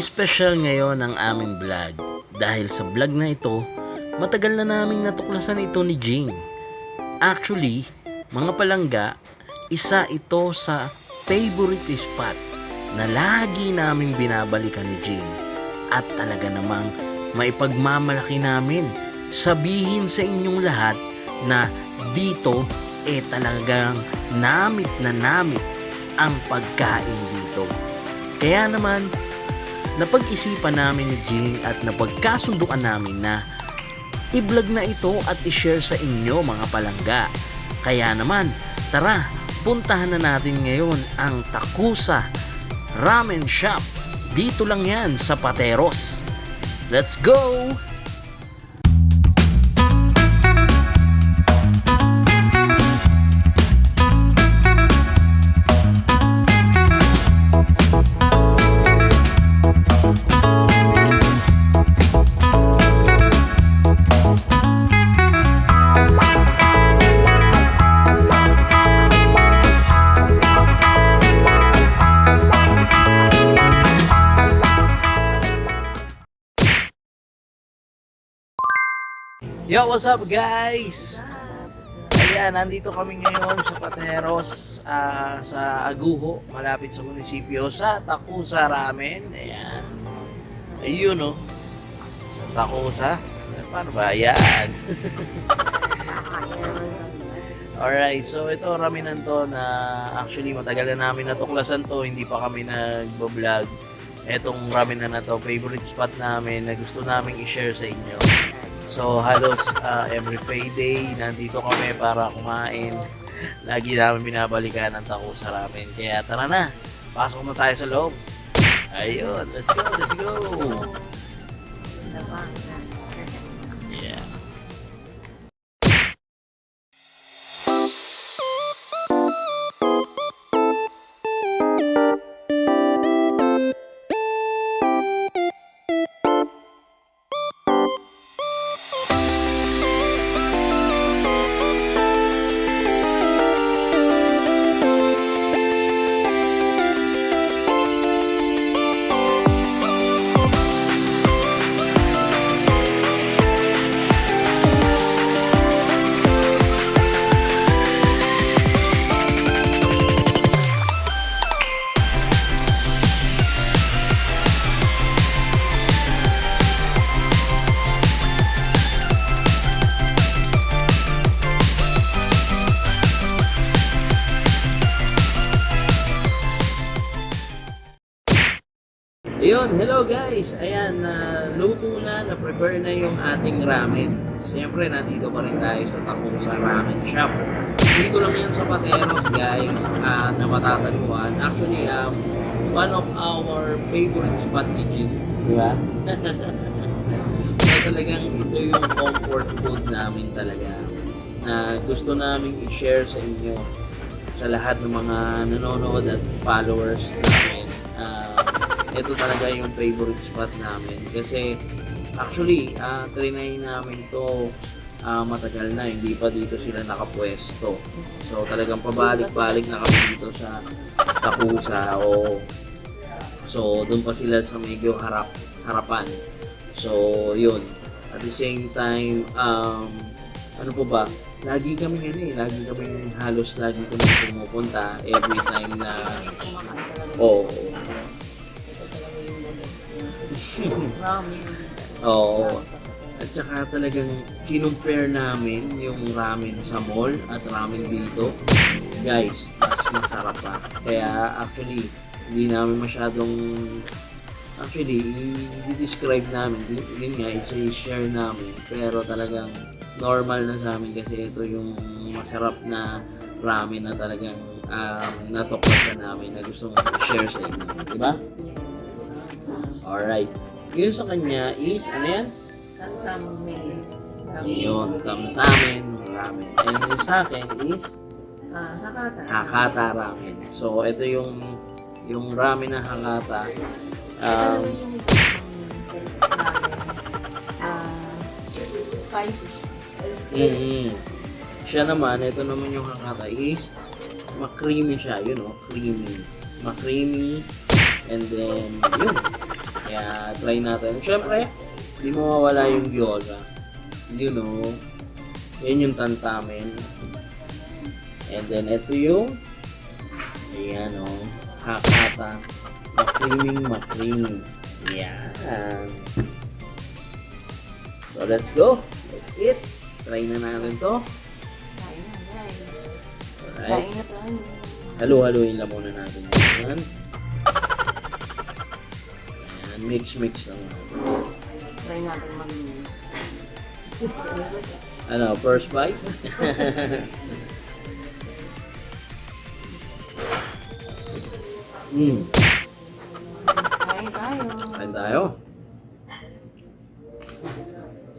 Special ngayon ang aming vlog dahil sa vlog na ito, matagal na naming natuklasan ito ni Jing. Actually, mga palangga, isa ito sa favorite spot na lagi naming binabalikan ni Jing. At talaga namang maipagmamalaki namin sabihin sa inyong lahat na dito talagang namit na namit ang pagkain dito. Kaya naman, napag-isipan namin ni Jing at napagkasunduan namin na i-vlog na ito at i-share sa inyo mga palangga. Kaya naman, tara, puntahan na natin ngayon ang Takusa Ramen Shop. Dito lang yan sa Pateros. Let's go! Yo, what's up guys? Ayan, nandito kami ngayon sa Pateros, sa Aguho, malapit sa munisipyo, sa Takusa Ramen. Ayan. Ayun oh. Sa Takusa. Paano ba? Ayan. Alright, so ito ramenan to na actually matagal na namin natuklasan to, hindi pa kami nagbo-vlog. Etong ramenan na to, favorite spot namin na gusto naming i-share sa inyo. So halos every payday nandito kami para kumain. Lagi namin binabalikan ang Takusa Ramen. Kaya tara na, pasok na tayo sa loob. Ayun, let's go, let's go. Yeah. Ayun, hello guys! Ayan, luto na-prepare na yung ating ramen. Siyempre, nandito pa rin tayo sa Takusa Ramen Shop. Dito lang yan sa Pateros guys, na matatagpuan. Actually, one of our favorite spot ni Jing. Di ba? So talagang ito yung comfort food namin talaga na gusto namin i-share sa inyo, sa lahat ng mga nanonood at followers namin. Ito talaga yung favorite spot namin kasi actually trinay namin to matagal na, hindi pa dito sila nakapwesto. So talagang pabalik-balik na kami dito sa Takusa so doon pa sila sa medyo harapan. So yun, at the same time ano po ba, lagi kami halos lagi kami pumupunta every time na Oo. At saka talagang kinumpare namin yung ramen sa mall at ramen dito. Guys, mas masarap pa. Kaya actually, hindi namin masyadong i-describe namin. Yun nga, i-share namin. Pero talagang normal na sa amin kasi ito yung masarap na ramen na talagang natuklasan namin na gustong i-share sa inyo. Diba? Alright. Yun sa kanya is, ano yan? Tamtamen. Yun, tamtamen ramen. And yung sa akin is Hakata ramen. So, ito yung ramen na Hakata. Ano yung spicy? Siya naman, ito naman yung Hakata is ma-creamy siya, creamy. Ma-creamy. And then, yun. Kaya try natin. Siyempre, hindi mawawala yung gyoza. You know, yan yung tantamen. And then, ito yung, ayan o, hakata. Makriming. Yan. So, let's go. Let's eat. Try na natin to. Kain na, guys. Alright. Kain na tayo. Halo-haloin lang muna natin yan. Ayan, mix lang natin. Try natin Ano, first bite? Kain tayo. Kain tayo.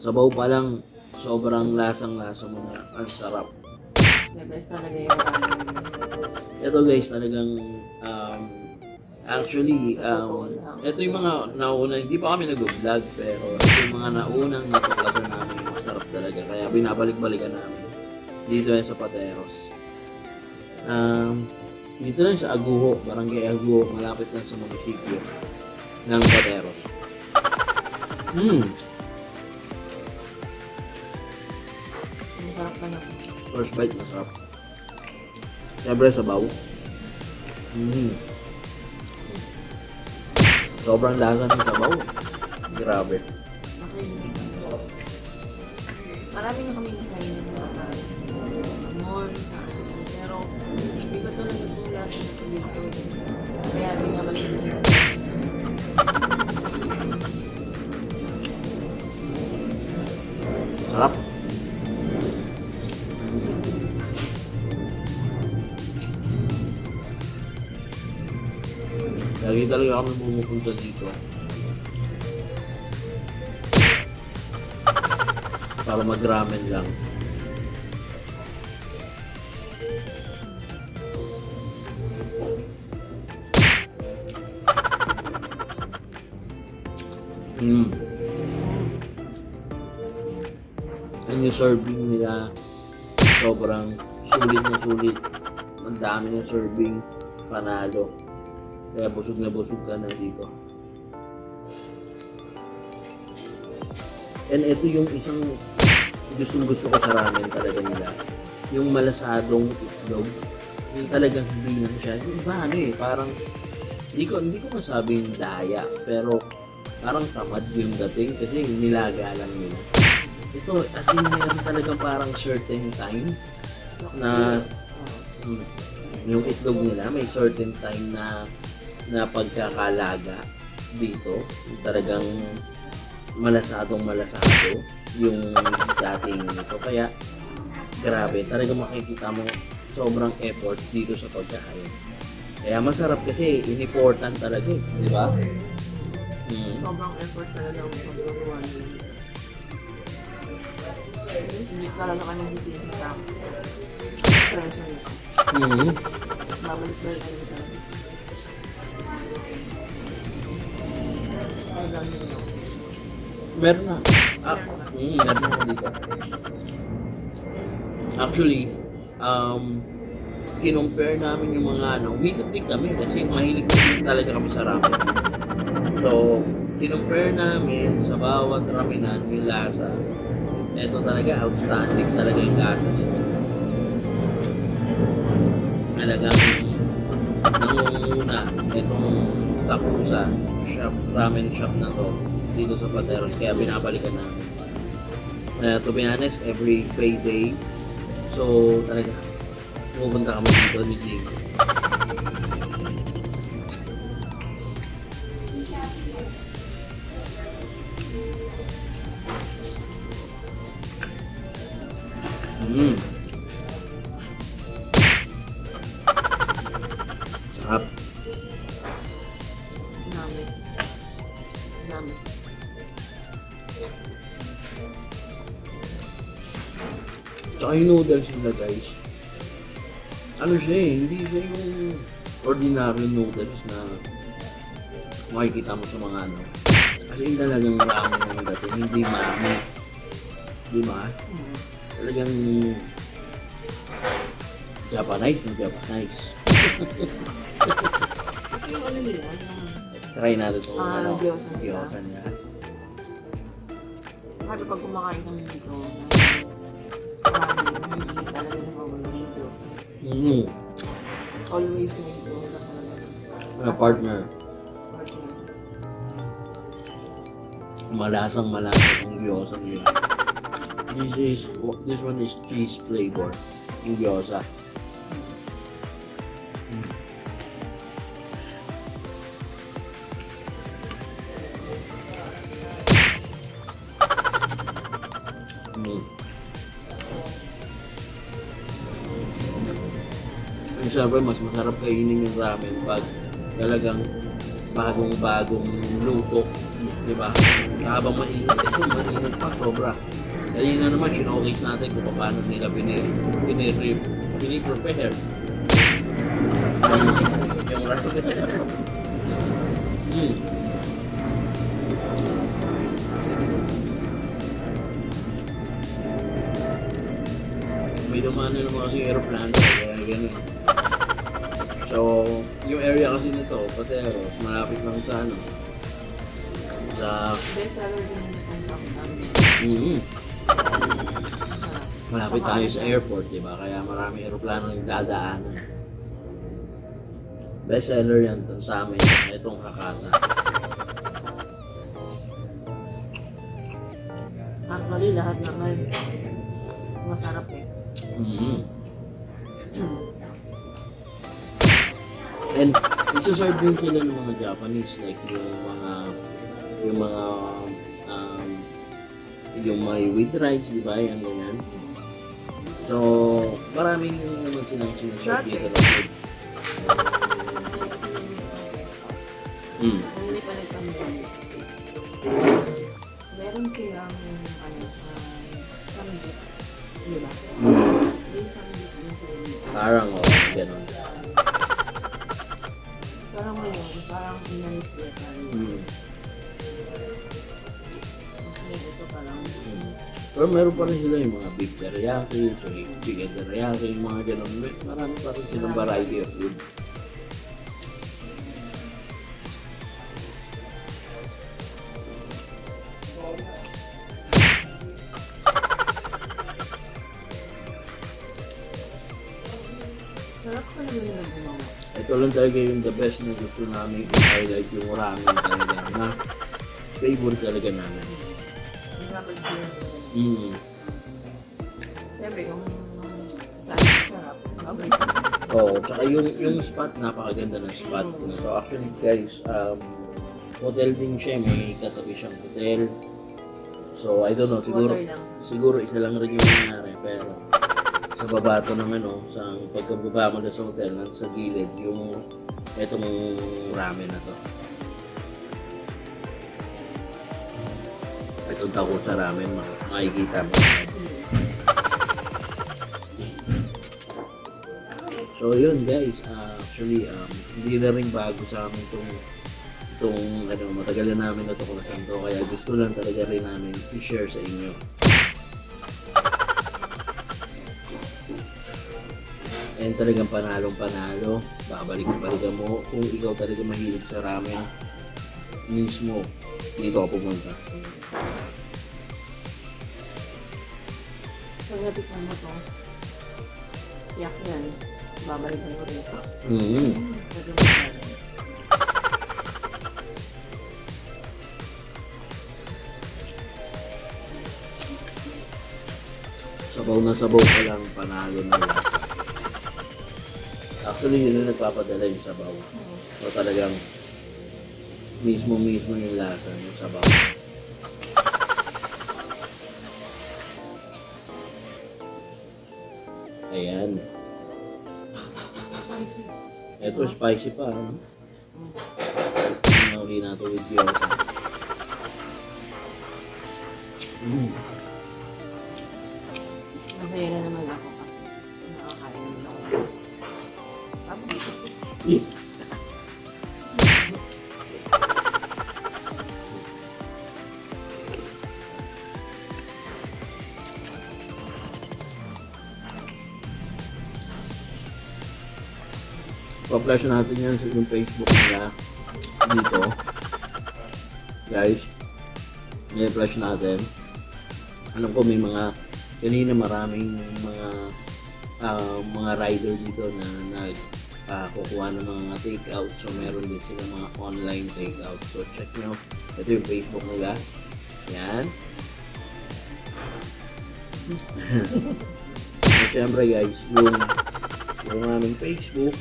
Sabaw pa lang, sobrang lasang-lasa mo na. Ang sarap. The best talaga yung ramen. Ito guys, talagang actually, ito yung mga nauna, hindi pa kami nag-vlog, pero ito yung mga naunang natuklasan namin yung masarap talaga. Kaya binabalik-balikan namin dito yan sa Pateros. Dito lang sa Aguho, Barangay Aguho, malapit lang sa munisipyo ng Pateros. Masarap na naman. First bite, masarap. Siyempre, sabaw. Sobrang lasa ng sabaw. Grabe. Makinig. Marami na kami nakain ng mga hamon, pero iba talaga itong lasa na ito dito. Kaya binabalik-balikan. Sarap. Lagi talaga kami pumupunta dito para mag-ramen lang. Ang yung serving nila sobrang sulit na sulit. Ang dami ng serving, panalo. Kaya busog na busog ka na dito. And ito yung isang gusto ko sa ramen talaga nila. Yung malasadong itlog. Yung talagang hindi lang siya. Yung iba ano eh, parang hindi ko masabing daya, pero parang tamad yung dating kasi nilaga lang nila. Ito, as in meron talagang parang certain time na yung itlog nila may certain time na pagkakalaga dito. Talagang malasado yung dating nito. Kaya grabe, talagang makikita mo sobrang effort dito sa pagkain. Kaya masarap kasi in-important talaga eh, di ba? Sobrang effort talaga ang pagkagawa niyo. Hindi talaga kami sisisi sa pressure nito. Babalik-balik kami talaga. Ay, lang yun. Meron na. Meron na ako dito. Actually, kinumpare namin yung mga umikot-tik kami kasi mahilig din talaga kami sa ramen. So, kinumpare namin sa bawat ramenan yung lasa. Ito talaga, outstanding talaga yung lasa nito. Talagang nangunguna itong Takusa shop, ramen shop na to dito sa Pateros, kaya binabalikan namin. To be honest, every payday, so talaga pupunta kami dito ni Jing. Sarap. Namin. Tsaka yung noodles nila guys, ano siya eh, hindi siya yung ordinary noodles na makikita mo sa mga kasi yung talagang ramen ng dating, hindi mami, di ba? Talagang Japanese na Japanese. Yung ano nila, Try natin ito. Gyoza nila. Gyoza niya. Sabi pag kumakain kami dito, hindi talaga nawawala yung gyoza. Mm. Always may gyoza talaga. Partner. Malasang ang gyoza nila. This one is cheese flavor. Yung gyoza. Siyempre, mas masarap kainin yung ramen pag talagang bagong-bagong luto. Di ba? Habang mainit, ito mainit pa, sobra. Kanina naman, sinokis natin kung paano nila piniprepare. Yung ramen. May dumano naman kasi aeroplano, kaya ganun. So, yung area kasi nito, Pateros, malapit lang sa ano, sa... Best seller din yung namin. Malapit tayo sa airport, di ba? Kaya marami aeroplano yung dadaanan. Best seller yan, sa amin, itong Hakata. Actually, lahat naman masarap eh. And ito-serve din sila ng mga Japanese, like yung may with rice, di ba? Yung ganyan. So, maraming naman silang sinaserve dito ng food. Hindi pa rin kami. Meron silang samgit. Di ba? Yung samgit din sila. Parang, gano'n. Parang ngayon, parang inalis siya tayo. Kasi ito parang... Pero meron pa rin sila yung mga beef teriyaki, chicken teriyaki, yung mga gano'n. Marami pa rin silang variety of food. Sarap ka naman nila gumawa. Ito lang talaga yung the best na gusto namin i-highlight yung ramen talaga na favorite talaga namin. Hindi nga pag-blend. Siyempre, kung saan sarap, okay. Tsaka yung spot, napakaganda ng spot. So actually guys, hotel din siya, may katabi siyang hotel. So I don't know, siguro isa lang rin yung nangyari, pero sa baba to ng sa pagkababa mo na sa hotel, sa gilid, yung etong ramen na to. Itong takot sa ramen, makikita mo. So yun guys, actually hindi na rin bago sa amin itong matagal na namin natuklasan to, kaya gusto lang talaga rin namin i-share sa inyo. And talagang panalong-panalo, babalik-balikan mo kung ikaw talaga mahilig sa ramen mismo, dito ako pumunta. Pag natikman mo to, yak yan. Babalikan ko rin ito. Sabaw na sabaw pa lang, panalo na lang. Actually, yun yung nagpapadala yung sabaw. So talagang mismo yung lasa ng sabaw. Ayan. Ito spicy pa. Sinawli natin with gyoza. Masaya na naman ako kasi nakakain naman ako. Pa-flash natin yan sa yung Facebook nila dito. Guys, i-flash natin. Alam ko may mga, kanina maraming mga rider dito na kukuha ng mga takeout. So meron din sila mga online takeout. So check nyo. Ito yung Facebook nila. Yan. At syempre guys, yung aming Facebook,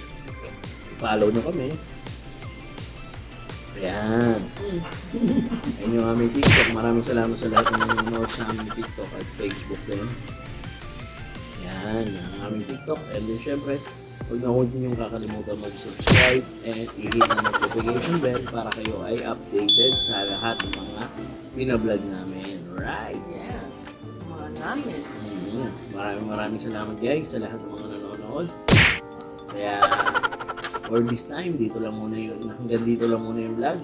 follow nyo kami. Ayan. Ayan yung aming TikTok. Maraming salamat sa lahat ng nanonood sa aming TikTok at Facebook din. Ayan, ang aming TikTok. And then syempre, huwag na huwag niyong kakalimutan mag-subscribe and i-hit ang notification bell para kayo ay updated sa lahat ng mga binablog namin. Right? Yeah. Mga namin. Maraming salamat guys sa lahat ng mga nanonood. Kaya, for this time, hanggang dito lang muna yung vlog.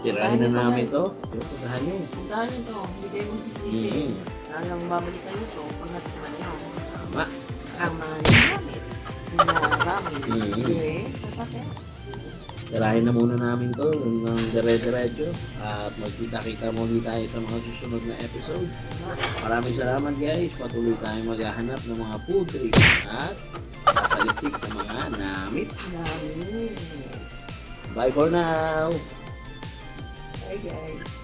Tirahin na namin to. Puntahan nyo. Puntahan nyo to. Hindi kayo magsisisi. Alang babalikan nyo to pag natikman nyo. Tama. Ang mga namin. Ramen. Okay. Sa paket. Tirahin na muna namin to ng dire-diretso at magkita-kita muli tayo sa mga susunod na episode. Maraming salamat guys. Patuloy tayong maghahanap ng mga food trip at sasaliksik ng mga namit. Namin. Bye for now! Bye guys.